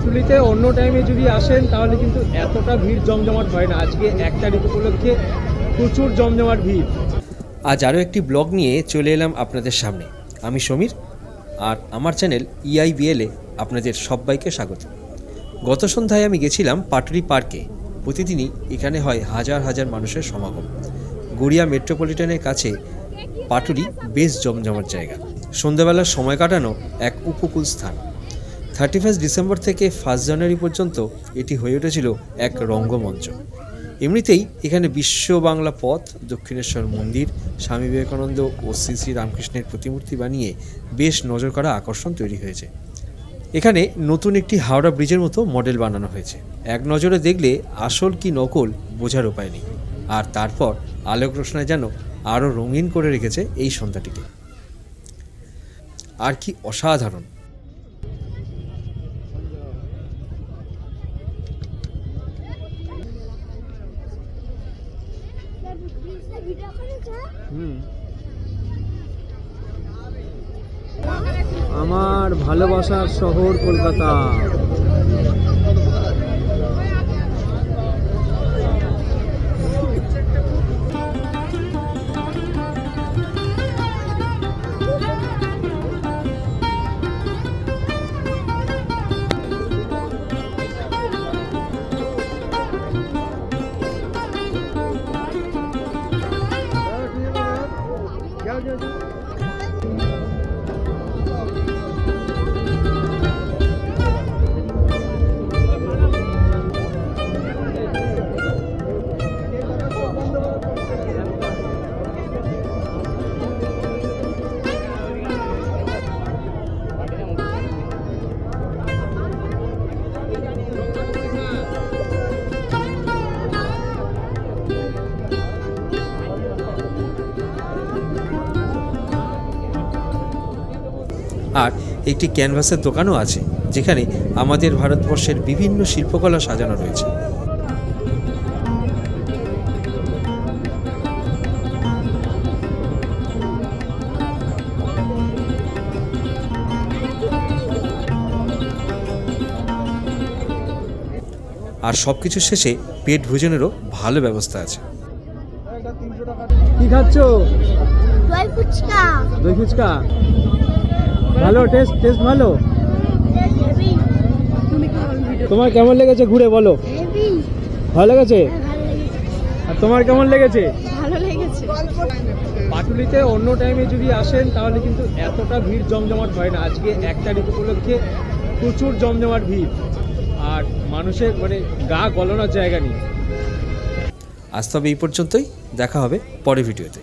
পাটুলিতে অন্য টাইমে যদি আসেন তাহলে কিন্তু এতটা ভিড় জমজমাট হয় না। আজকে 1 তারিখ উপলক্ষে প্রচুর জমজমাট ভিড়। আজ আরও একটি ব্লগ নিয়ে চলে এলাম আপনাদের সামনে। আমি সমীর, আর আমার চ্যানেল EIBL-এ আপনাদের সবাইকে স্বাগত। গত সন্ধ্যায় আমি গেছিলাম পাটুলি পার্কে। প্রতিদিনই এখানে হয় হাজার হাজার মানুষের সমাগম। গড়িয়া মেট্রোপলিটনের কাছে পাটুলি বেশ জমজমাট জায়গা। সন্ধ্যাবেলার সময় কাটানো এক উপকূল স্থান। 31 ডিসেম্বর থেকে 1 জানুয়ারি পর্যন্ত এটি হয়ে উঠেছিল এক রঙ্গমঞ্চ। এমনিতেই এখানে বিশ্ব বাংলা পথ, দক্ষিণেশ্বর মন্দির, স্বামী বিবেকানন্দ ও শ্রী শ্রী রামকৃষ্ণের প্রতিমূর্তি বানিয়ে বেশ নজর কাড়া আকর্ষণ তৈরি হয়েছে। এখানে নতুন একটি হাওড়া ব্রিজের মতো মডেল বানানো হয়েছে। এক নজরে দেখলে আসল কি নকল বোঝার উপায় নেই। আর তারপর আলোক রোশনায় যেন আরও রঙিন করে রেখেছে এই সন্ধ্যাটিকে। আর কি অসাধারণ! আমার ভালোবাসার শহর কলকাতা। আর একটি ক্যানভাসের দোকানও আছে, যেখানে আমাদের ভারতবর্ষের বিভিন্ন শিল্পকলা সাজানো রয়েছে। আর সবকিছু শেষে পেট ভোজনেরও ভালো ব্যবস্থা আছে। কি খাচ্ছ? দই ফুচকা। দই ফুচকা ভালো, টেস্ট ভালো। তোমার কেমন লেগেছে ঘুরে বলো? ভালো লেগেছে? আর তোমার কেমন লেগেছে? ভালো লেগেছে। পাটুলিতে অন্য টাইমে যদি আসেন তাহলে কিন্তু এতটা ভিড় জমজমাট হয় না। আজকে 1 তারিখ উপলক্ষে প্রচুর জমজমাট ভিড়, আর মানুষের গা গলানোর জায়গা নেই। আজ তবে এই পর্যন্তই, দেখা হবে পরের ভিডিওতে।